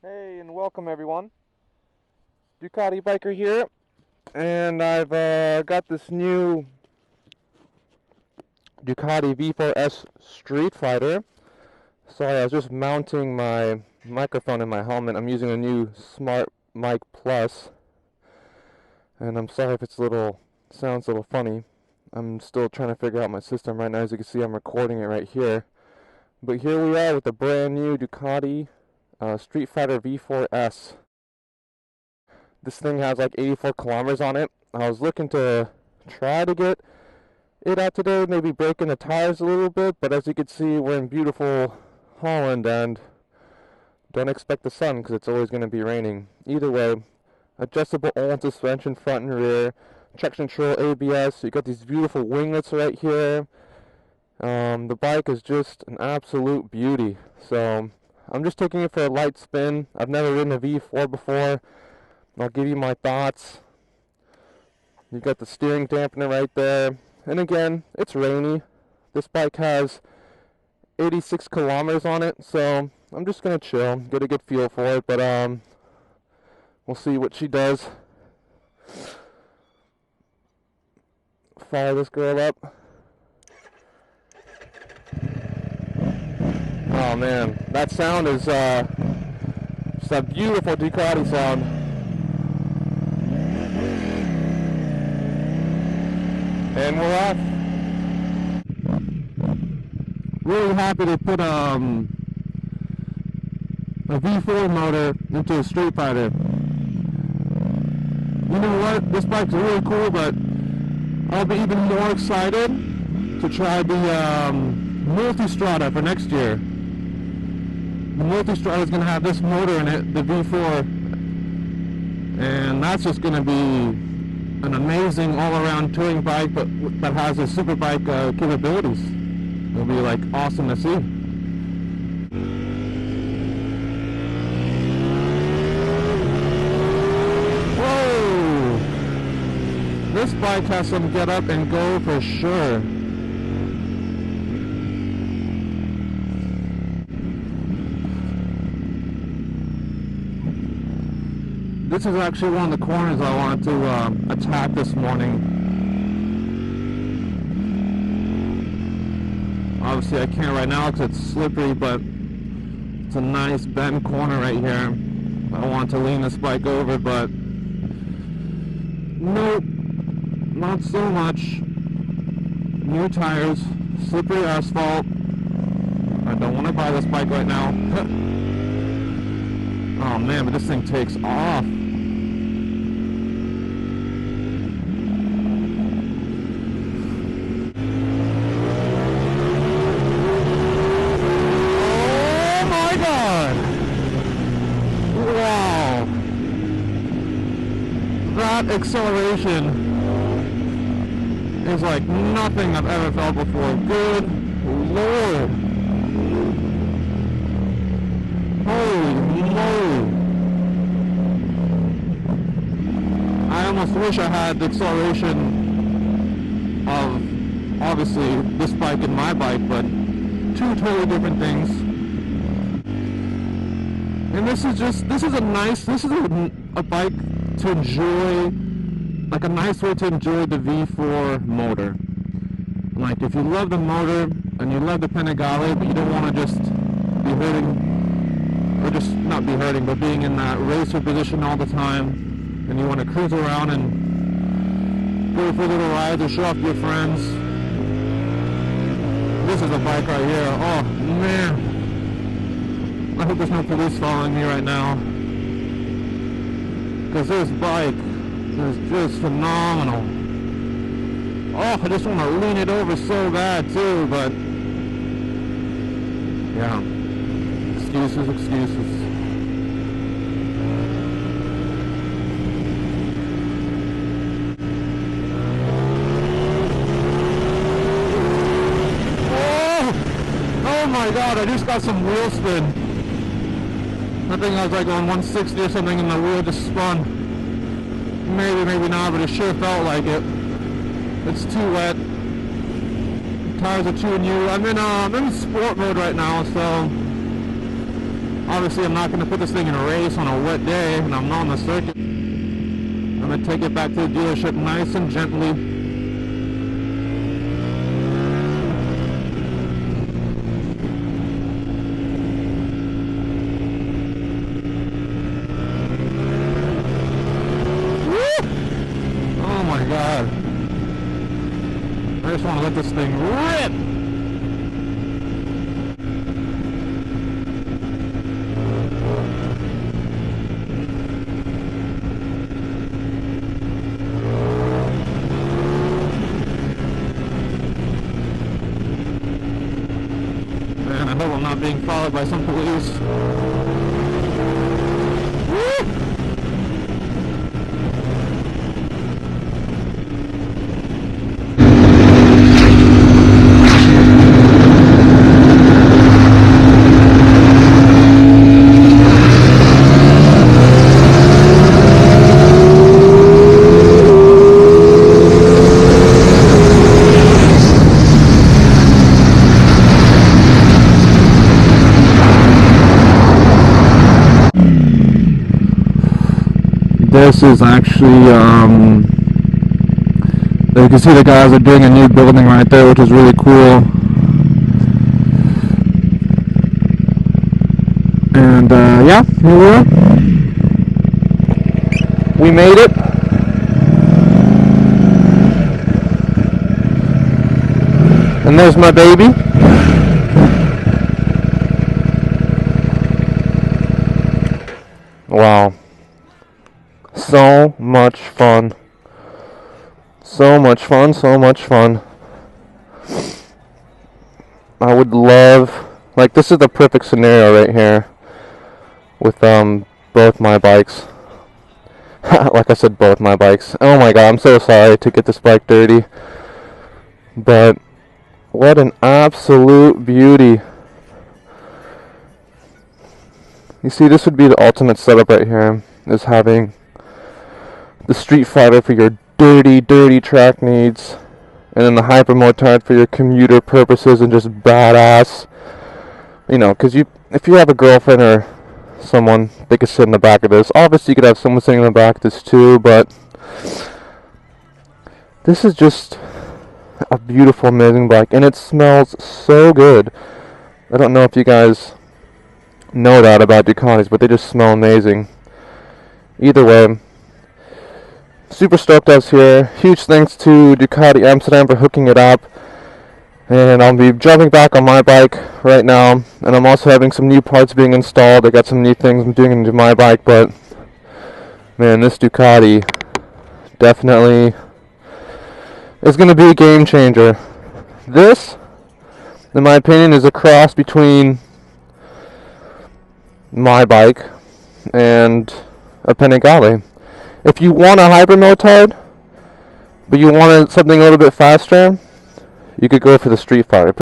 Hey, and welcome everyone. Ducati biker here, and I've got this new Ducati V4S Streetfighter. Sorry, I was just mounting my microphone in my helmet. I'm using a new Smart Mic Plus, and I'm sorry if sounds a little funny. I'm still trying to figure out my system right now. As you can see, I'm recording it right here. But here we are with the brand new Ducati Streetfighter V4S. This thing has like 84 kilometers on it. I was looking to try to get it out today, maybe breaking the tires a little bit, but as you can see, we're in beautiful Holland and don't expect the sun because it's always going to be raining. Either way, adjustable all suspension front and rear, traction control, ABS. You got these beautiful winglets right here. The bike is just an absolute beauty. So I'm just taking it for a light spin. I've never ridden a V4 before. I'll give you my thoughts. You got the steering dampener right there. And again, it's rainy. This bike has 86 kilometers on it, so I'm just gonna chill, get a good feel for it, but we'll see what she does. Fire this girl up. Oh man, that sound is just a beautiful Ducati sound. And we're off. Really happy to put a V4 motor into a Street Fighter. You know what? This bike's really cool, but I'll be even more excited to try the Multistrada for next year. The Multistrada is going to have this motor in it, the V4, and that's just going to be an amazing all-around touring bike, but that has a super bike capabilities. It'll be like awesome to see. Whoa! This bike has some get up and go for sure. This is actually one of the corners I wanted to attack this morning. Obviously I can't right now because it's slippery, but it's a nice bend corner right here. I want to lean this bike over, but nope, not so much. New tires, slippery asphalt. I don't want to buy this bike right now. Oh man, but this thing takes off. That acceleration is like nothing I've ever felt before. Good Lord. Holy moly. I almost wish I had the acceleration of obviously this bike and my bike, but two totally different things. And this is a bike to enjoy, like a nice way to enjoy the V4 motor. Like if you love the motor and you love the Panigale, but you don't want to just be hurting, or just not be hurting, but being in that racer position all the time, and you want to cruise around and go for little rides or show off your friends, this is a bike right here. Oh man, I hope there's no police following me right now, because this bike is just phenomenal. Oh, I just want to lean it over so bad too, but yeah, excuses. Oh my god, I just got some wheel spin. I think I was like on 160 or something and the wheel just spun. Maybe not, but it sure felt like it. It's too wet. Tires are too new. I'm in sport mode right now, so Obviously, I'm not going to put this thing in a race on a wet day, and I'm not on the circuit. I'm going to take it back to the dealership nice and gently. Woo! Oh my God. I just want to let this thing rip! Man, I hope I'm not being followed by some police. Woo! This is actually, you can see the guys are doing a new building right there, which is really cool. And yeah, here we are. We made it. And there's my baby. Wow. So much fun. So much fun, so much fun. I would love, like, this is the perfect scenario right here with both my bikes. Like I said, both my bikes. Oh my God, I'm so sorry to get this bike dirty. But what an absolute beauty. You see, this would be the ultimate setup right here, is having the Streetfighter for your dirty, dirty track needs, and then the Hypermotard for your commuter purposes and just badass. You know, because if you have a girlfriend or someone, they could sit in the back of this. Obviously, you could have someone sitting in the back of this too, but this is just a beautiful, amazing bike, and it smells so good. I don't know if you guys know that about Ducatis, but they just smell amazing. Either way, super stoked I was here. Huge thanks to Ducati Amsterdam for hooking it up. And I'll be jumping back on my bike right now. And I'm also having some new parts being installed. I got some new things I'm doing into my bike. But, man, this Ducati definitely is going to be a game changer. This, in my opinion, is a cross between my bike and a Panigale. If you want a Hypermotard, but you wanted something a little bit faster, you could go for the Streetfighter.